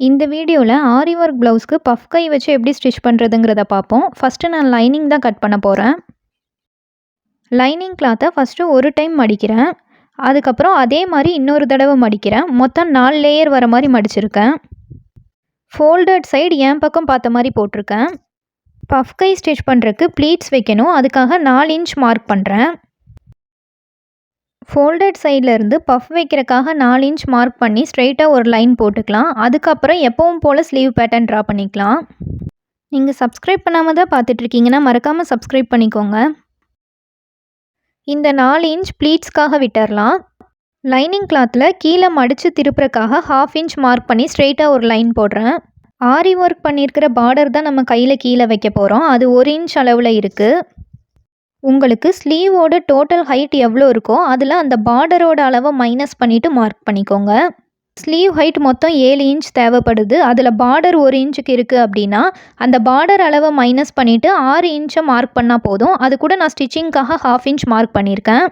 இந்த வீடியோவில் ஆரி work ப்ளவுஸ்க்கு puff கை வச்சு எப்படி ஸ்டிச் பண்ணுறதுங்கிறத பார்ப்போம். ஃபஸ்ட்டு நான் லைனிங் தான் கட் பண்ண போகிறேன். லைனிங் கிளாத்தை ஃபஸ்ட்டு ஒரு டைம் மடிக்கிறேன். அதுக்கப்புறம் அதே மாதிரி இன்னொரு தடவை மடிக்கிறேன். மொத்தம் 4 லேயர் வர மாதிரி மடிச்சிருக்கேன். ஃபோல்டட் சைடு என் பக்கம் பார்த்த மாதிரி போட்டிருக்கேன். பஃப் கை ஸ்டிச் பண்ணுறதுக்கு ப்ளீட்ஸ் வைக்கணும். அதுக்காக 4 இன்ச் மார்க் பண்ணுறேன். ஃபோல்டட் சைடில் இருந்து பஃப் வைக்கிறக்காக 4 இன்ச் மார்க் பண்ணி ஸ்ட்ரெயிட்டாக ஒரு லைன் போட்டுக்கலாம். அதுக்கப்புறம் எப்பவும் போல் ஸ்லீவ் பேட்டர்ன் ட்ரா பண்ணிக்கலாம். நீங்கள் சப்ஸ்கிரைப் பண்ணாமல் தான் பார்த்துட்ருக்கீங்கன்னா மறக்காமல் சப்ஸ்கிரைப் பண்ணிக்கோங்க. இந்த 4 இன்ச் ப்ளீட்ஸ்க்காக விட்டுறலாம். லைனிங் கிளாத்தில் கீழே மடித்து திருப்புறக்காக 1/2 இன்ச் மார்க் பண்ணி ஸ்ட்ரெயிட்டாக ஒரு லைன் போடுறேன். ஆரி ஒர்க் பண்ணியிருக்கிற பார்டர் தான் நம்ம கையில் கீழே வைக்க போகிறோம். அது 1 இன்ச் அளவில் இருக்குது. உங்களுக்கு ஸ்லீவோட டோட்டல் ஹைட் எவ்வளோ இருக்கோ அதில் அந்த பார்டரோட அளவை மைனஸ் பண்ணிவிட்டு மார்க் பண்ணிக்கோங்க. ஸ்லீவ் ஹைட் மொத்தம் 7 இன்ச் தேவைப்படுது. அதில் பார்டர் 1 இன்ச்சுக்கு இருக்குது அப்படின்னா அந்த பார்டர் அளவை மைனஸ் பண்ணிவிட்டு 6 இன்ச்சை மார்க் பண்ணால் போதும். அது கூட நான் ஸ்டிச்சிங்காக 1/2 இன்ச் மார்க் பண்ணியிருக்கேன்.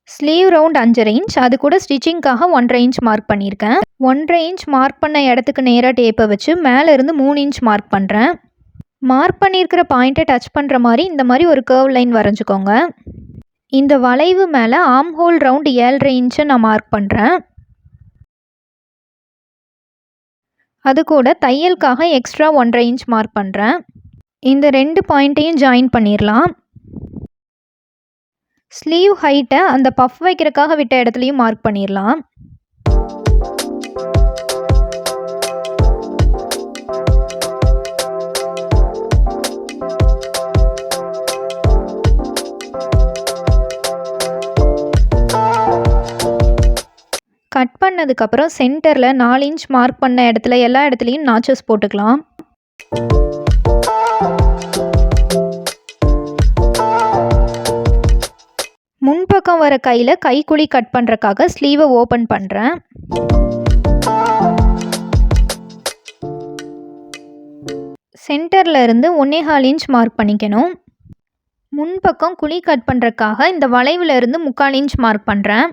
ஸ்லீவ் ரவுண்ட் 5.5 இன்ச், அது கூட ஸ்டிச்சிங்காக 1.5 இன்ச் மார்க் பண்ணியிருக்கேன். 1.5 இன்ச் மார்க் பண்ண இடத்துக்கு நேராக டேப்பை வச்சு மேலேருந்து 3 இன்ச் மார்க் பண்ணுறேன். மார்க் பண்ணியிருக்கிற பாயிண்ட்டை டச் பண்ணுற மாதிரி இந்த மாதிரி ஒரு கர்வ் லைன் வரைஞ்சிக்கோங்க. இந்த வளைவு மேலே ஆர்ம் ஹோல் ரவுண்ட் 7.5 இன்ச்சை நான் மார்க் பண்ணுறேன். அது கூட தையலுக்காக எக்ஸ்ட்ரா 1.5 இன்ச் மார்க் பண்ணுறேன். இந்த 2 பாயிண்ட்டையும் ஜாயின் பண்ணிடலாம். ஸ்லீவ் ஹைட்டை அந்த பஃப் வைக்கிறக்காக விட்ட இடத்துலையும் மார்க் பண்ணிடலாம். கட் பண்ணதுக்கப்புறம் சென்டரில் 4 இன்ச் மார்க் பண்ண இடத்துல எல்லா இடத்துலையும் நாச்சஸ் போட்டுக்கலாம். முன்பக்கம் வர கையில் கைக்குழி கட் பண்ணுறக்காக ஸ்லீவை ஓப்பன் பண்ணுறேன். சென்டரில் இருந்து 1.25 இன்ச் மார்க் பண்ணிக்கணும். முன்பக்கம் குழி கட் பண்ணுறக்காக இந்த வளைவில் இருந்து 3/4 இன்ச் மார்க் பண்ணுறேன்.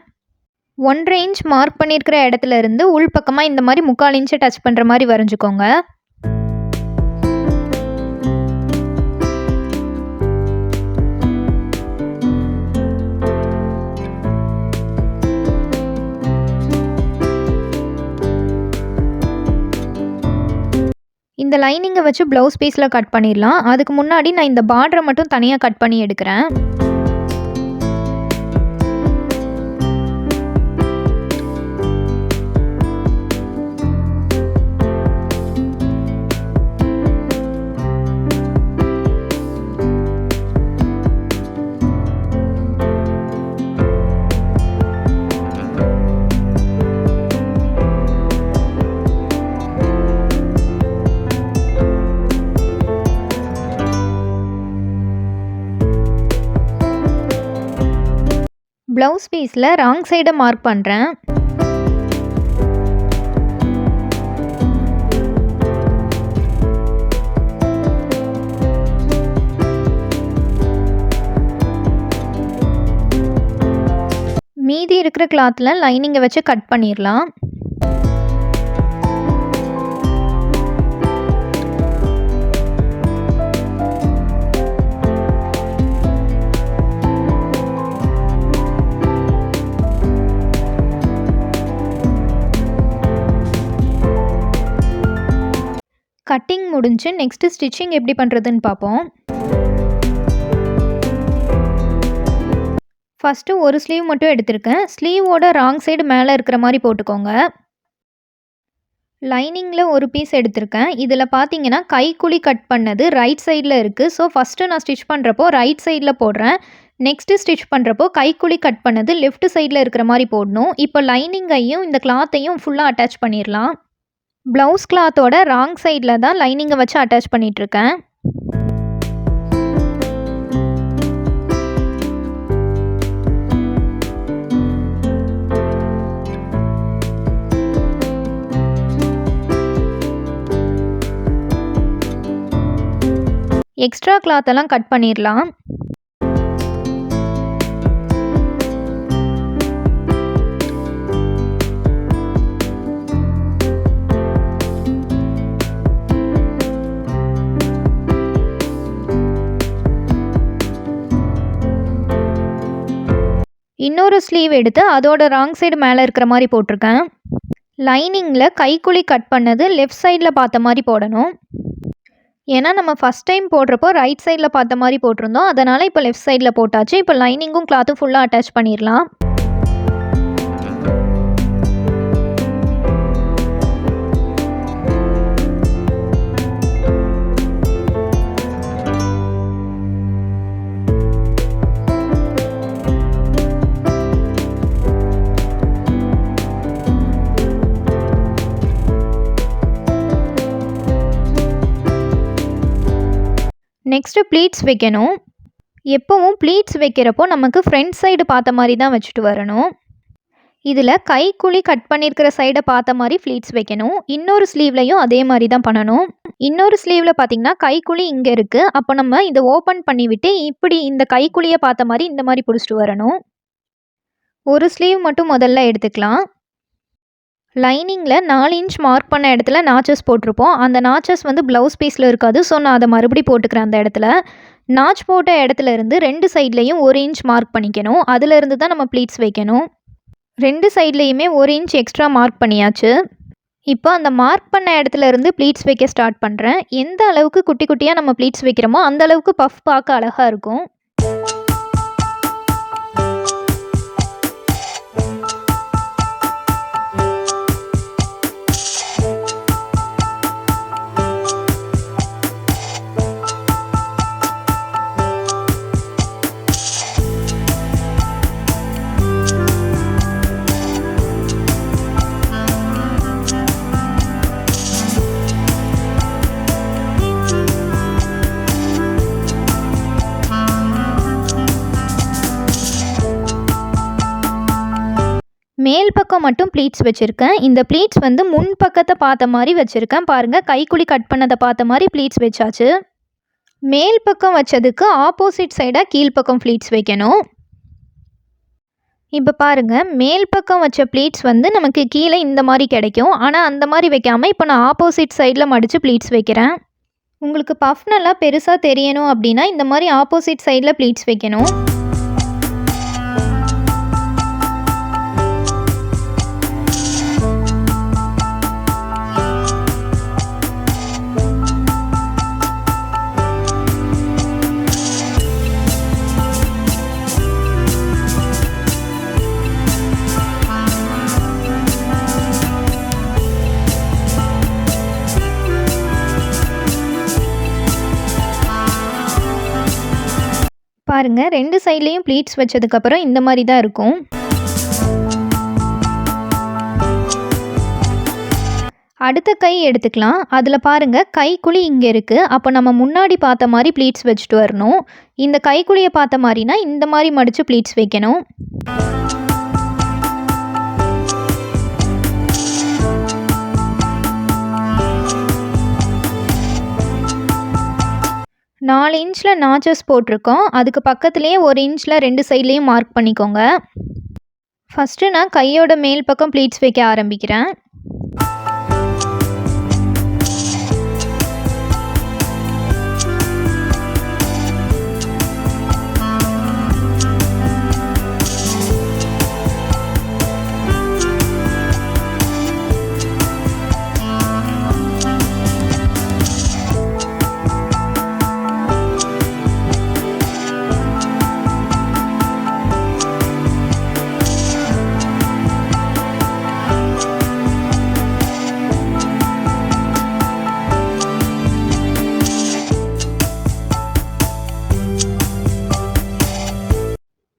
1.5 இன்ச் மார்க் பண்ணியிருக்கிற இடத்துல இருந்து உள்பக்கமாக இந்த மாதிரி 3/4 இன்ச்சை டச் பண்ணுற மாதிரி வரைஞ்சிக்கோங்க. இந்த லைனிங்கை வச்சு ப்ளவுஸ் பீஸில் கட் பண்ணிடலாம். அதுக்கு முன்னாடி நான் இந்த பார்டரை மட்டும் தனியாக கட் பண்ணி எடுக்கிறேன். ப்ளவுஸ் பீஸில் ராங் சைடை மார்க் பண்ணுறேன். மீதி இருக்கிற கிளாத்தில் லைனிங்கை வச்சு கட் பண்ணிடலாம். கட்டிங் முடிஞ்சு நெக்ஸ்ட்டு ஸ்டிச்சிங் எப்படி பண்ணுறதுன்னு பார்ப்போம். ஃபஸ்ட்டு ஒரு ஸ்லீவ் மட்டும் எடுத்திருக்கேன். ஸ்லீவோட ராங் சைடு மேலே இருக்கிற மாதிரி போட்டுக்கோங்க. லைனிங்கில் ஒரு பீஸ் எடுத்திருக்கேன். இதில் பார்த்தீங்கன்னா கைக்குழி கட் பண்ணது ரைட் சைடில் இருக்குது. ஸோ ஃபஸ்ட்டு நான் ஸ்டிச் பண்ணுறப்போ ரைட் சைடில் போடுறேன். நெக்ஸ்ட்டு ஸ்டிச் பண்ணுறப்போ கைக்குழி கட் பண்ணது லெஃப்ட் சைடில் இருக்கிற மாதிரி போடணும். இப்போ லைனிங்கையும் இந்த கிளாத்தையும் ஃபுல்லாக அட்டாச் பண்ணிடலாம். ப்ளவுஸ் கிளாத்தோட ராங் சைடில் தான் லைனிங்கை வச்சு அட்டாச் பண்ணிகிட்ருக்கேன். எக்ஸ்ட்ரா கிளாத்தெல்லாம் கட் பண்ணிடலாம். இன்னொரு ஸ்லீவ் எடுத்து அதோட ராங் சைடு மேலே இருக்கிற மாதிரி போட்டிருக்கேன். லைனிங்கில் கைக்குழி கட் பண்ணது லெஃப்ட் சைடில் பார்த்த மாதிரி போடணும். ஏன்னா நம்ம ஃபஸ்ட் டைம் போடுறப்போ ரைட் சைடில் பார்த்த மாதிரி போட்டிருந்தோம். அதனால் இப்போ லெஃப்ட் சைடில் போட்டாச்சு. இப்போ லைனிங்கும் கிளாத்தும் ஃபுல்லாக அட்டாச் பண்ணிடலாம். நெக்ஸ்ட்டு ப்ளீட்ஸ் வைக்கணும். எப்போவும் ப்ளீட்ஸ் வைக்கிறப்போ நமக்கு ஃப்ரண்ட் சைடு பார்த்த மாதிரி தான் வச்சுட்டு வரணும். இதில் கைக்குழி கட் பண்ணியிருக்கிற சைடை பார்த்த மாதிரி ப்ளீட்ஸ் வைக்கணும். இன்னொரு ஸ்லீவ்லையும் அதே மாதிரி தான் பண்ணணும். இன்னொரு ஸ்லீவில் பார்த்திங்கன்னா கைக்குழி இங்கே இருக்குது. அப்போ நம்ம இதை ஓப்பன் பண்ணிவிட்டு இப்படி இந்த கைக்குழியை பார்த்த மாதிரி இந்த மாதிரி பிடிச்சிட்டு வரணும். ஒரு ஸ்லீவ் மட்டும் முதல்ல எடுத்துக்கலாம். லைனிங்கில் 4 இன்ச் மார்க் பண்ண இடத்துல நாச்சஸ் போட்டிருப்போம். அந்த நாச்சஸ் வந்து ப்ளவுஸ் பீஸில் இருக்காது. ஸோ நான் அதை மறுபடியும் போட்டுக்கிறேன். அந்த இடத்துல நாச் போட்ட இடத்துல இருந்து 2 சைட்லேயும் 1 இன்ச் மார்க் பண்ணிக்கணும். அதிலிருந்து தான் நம்ம ப்ளீட்ஸ் வைக்கணும். 2 சைட்லேயுமே 1 இன்ச் எக்ஸ்ட்ரா மார்க் பண்ணியாச்சு. இப்போ அந்த மார்க் பண்ண இடத்துல இருந்து ப்ளீட்ஸ் வைக்க ஸ்டார்ட் பண்ணுறேன். எந்த அளவுக்கு குட்டி குட்டியாக நம்ம ப்ளீட்ஸ் வைக்கிறோமோ அந்த அளவுக்கு பஃப் பார்க்க அழகாக இருக்கும். மேல் பக்கம் மட்டும் ப்ளீட்ஸ் வச்சுருக்கேன். இந்த ப்ளீட்ஸ் வந்து முன் பக்கத்தை பார்த்த மாதிரி வச்சுருக்கேன். பாருங்கள், கைக்குழி கட் பண்ணதை பார்த்த மாதிரி ப்ளீட்ஸ் வச்சாச்சு. மேல் பக்கம் வச்சதுக்கு ஆப்போசிட் சைடாக கீழ்ப்பக்கம் ப்ளீட்ஸ் வைக்கணும். இப்போ பாருங்கள், மேல் பக்கம் வச்ச ப்ளீட்ஸ் வந்து நமக்கு கீழே இந்த மாதிரி கிடைக்கும். ஆனால் அந்த மாதிரி வைக்காமல் இப்போ நான் ஆப்போசிட் சைடில் மடித்து ப்ளீட்ஸ் வைக்கிறேன். உங்களுக்கு பஃப் நல்லா பெருசாக தெரியணும் அப்படின்னா இந்த மாதிரி ஆப்போசிட் சைடில் ப்ளீட்ஸ் வைக்கணும். பாருங்கள், 2 சைட்லேயும் ப்ளீட்ஸ் வச்சதுக்கப்புறம் இந்த மாதிரி தான் இருக்கும். அடுத்த கை எடுத்துக்கலாம். அதில் பாருங்கள், கைக்குழி இங்கே இருக்குது. அப்போ நம்ம முன்னாடி பார்த்த மாதிரி ப்ளீட்ஸ் வச்சுட்டு வரணும். இந்த கைக்குழியை பார்த்த மாதிரினா இந்த மாதிரி மடித்து ப்ளீட்ஸ் வைக்கணும். நாலு இன்ச்சில் நாச்சஸ் போட்டிருக்கோம். அதுக்கு பக்கத்துலேயே 1 இன்ச்சில் 2 சைட்லேயும் மார்க் பண்ணிக்கோங்க. ஃபஸ்ட்டு நான் கையோட மேல் பக்கம் ப்ளீட்ஸ் வைக்க ஆரம்பிக்கிறேன்.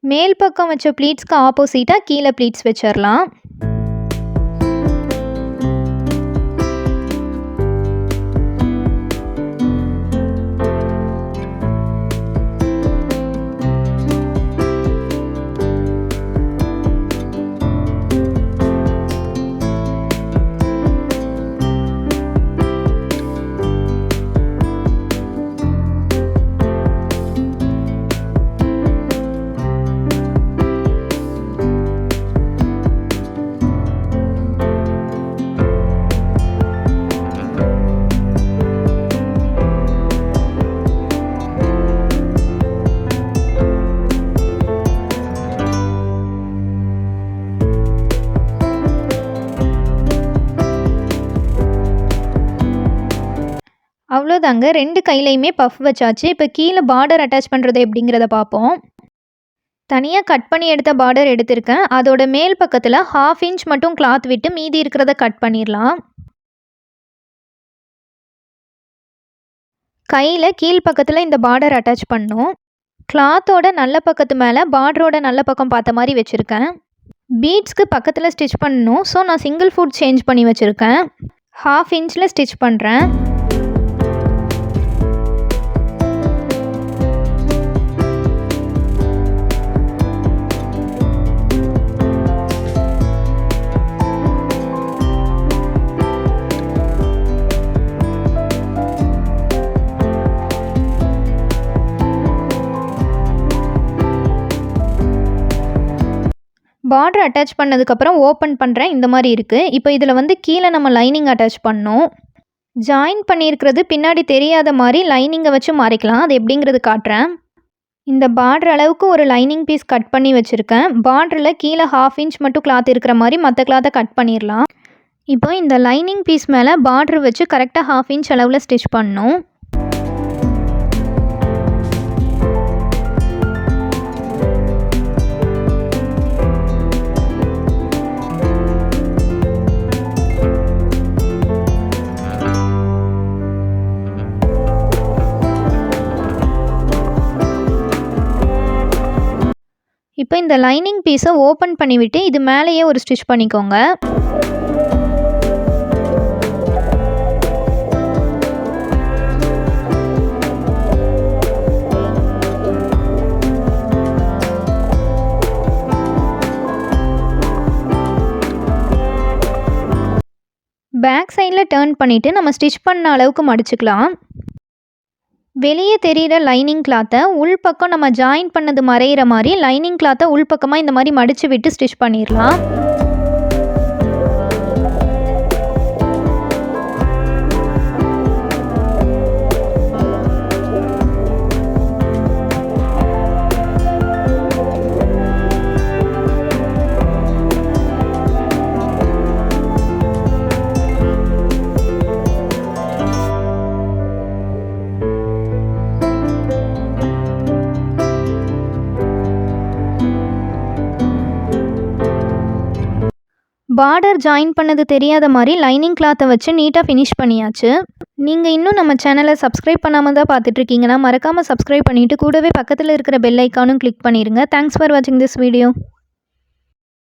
மேல் பக்கம் வச்ச ப்ளீட்ஸ்க்கு ஆப்போசிட்டாக கீழே ப்ளீட்ஸ் வச்சிடலாம். அவ்வளோதாங்க, 2 கையிலயுமே பஃப் வச்சாச்சு. இப்போ கீழே பார்டர் அட்டாச் பண்ணுறது எப்படிங்கிறத பார்ப்போம். தனியாக கட் பண்ணி எடுத்த பார்டர் எடுத்திருக்கேன். அதோட மேல் பக்கத்தில் 1/2 இன்ச் மட்டும் கிளாத் விட்டு மீதி இருக்கிறத கட் பண்ணிடலாம். கையில் கீழ் பக்கத்தில் இந்த பார்டர் அட்டாச் பண்ணணும். கிளாத்தோட நல்ல பக்கத்து மேலே பார்டரோட நல்ல பக்கம் பார்த்த மாதிரி வச்சுருக்கேன். பீட்ஸ்க்கு பக்கத்தில் ஸ்டிச் பண்ணணும். ஸோ நான் சிங்கிள் ஃபுட் சேஞ்ச் பண்ணி வச்சுருக்கேன். 1/2 இன்ச்சில் ஸ்டிச் பண்ணுறேன். பார்டர் அட்டாச் பண்ணதுக்கப்புறம் ஓப்பன் பண்ணுறேன். இந்த மாதிரி இருக்குது. இப்போ இதில் கீழே நம்ம லைனிங் அட்டாச் பண்ணணும். ஜாயின் பண்ணியிருக்கிறது பின்னாடி தெரியாத மாதிரி லைனிங்கை வச்சு மறைக்கலாம். அது எப்படிங்கிறது காட்டுறேன். இந்த பார்டர் அளவுக்கு ஒரு லைனிங் பீஸ் கட் பண்ணி வச்சுருக்கேன். பார்டரில் கீழே 1/2 இன்ச் மட்டும் கிளாத் இருக்கிற மாதிரி மற்ற கிளாத்தை கட் பண்ணிடலாம். இப்போ இந்த லைனிங் பீஸ் மேலே பார்டர் வச்சு கரெக்டாக 1/2 இன்ச் அளவில் ஸ்டிச் பண்ணணும். இப்போ இந்த லைனிங் பீஸை ஓப்பன் பண்ணிவிட்டு இது மேலேயே ஒரு ஸ்டிச் பண்ணிக்கோங்க. பேக் சைடில் டர்ன் பண்ணிவிட்டு நம்ம ஸ்டிச் பண்ண அளவுக்கு மடிச்சுக்கலாம். வெளியே தெரிகிற லைனிங் கிளாத்தை உள்பக்கம் நம்ம ஜாயின் பண்ணது மறையிற மாதிரி லைனிங் கிளாத்தை உள்பக்கமாக இந்த மாதிரி மடித்து விட்டு ஸ்டிச் பண்ணிடலாம். பார்டர் ஜாயின் பண்ணது தெரியாத மாதிரி லைனிங் கிளாத்தை வச்சு நீட்டாக ஃபினிஷ் பண்ணியாச்சு. நீங்கள் இன்னும் நம்ம சேனலை சப்ஸ்கிரைப் பண்ணாமல் தான் பார்த்துட்ருக்கீங்கன்னா மறக்காமல் சப்ஸ்கிரைப் பண்ணிவிட்டு கூடவே பக்கத்தில் இருக்கிற பெல் ஐக்கானும் கிளிக் பண்ணிடுங்க. தேங்க்ஸ் ஃபார் வாட்சிங் திஸ் வீடியோ.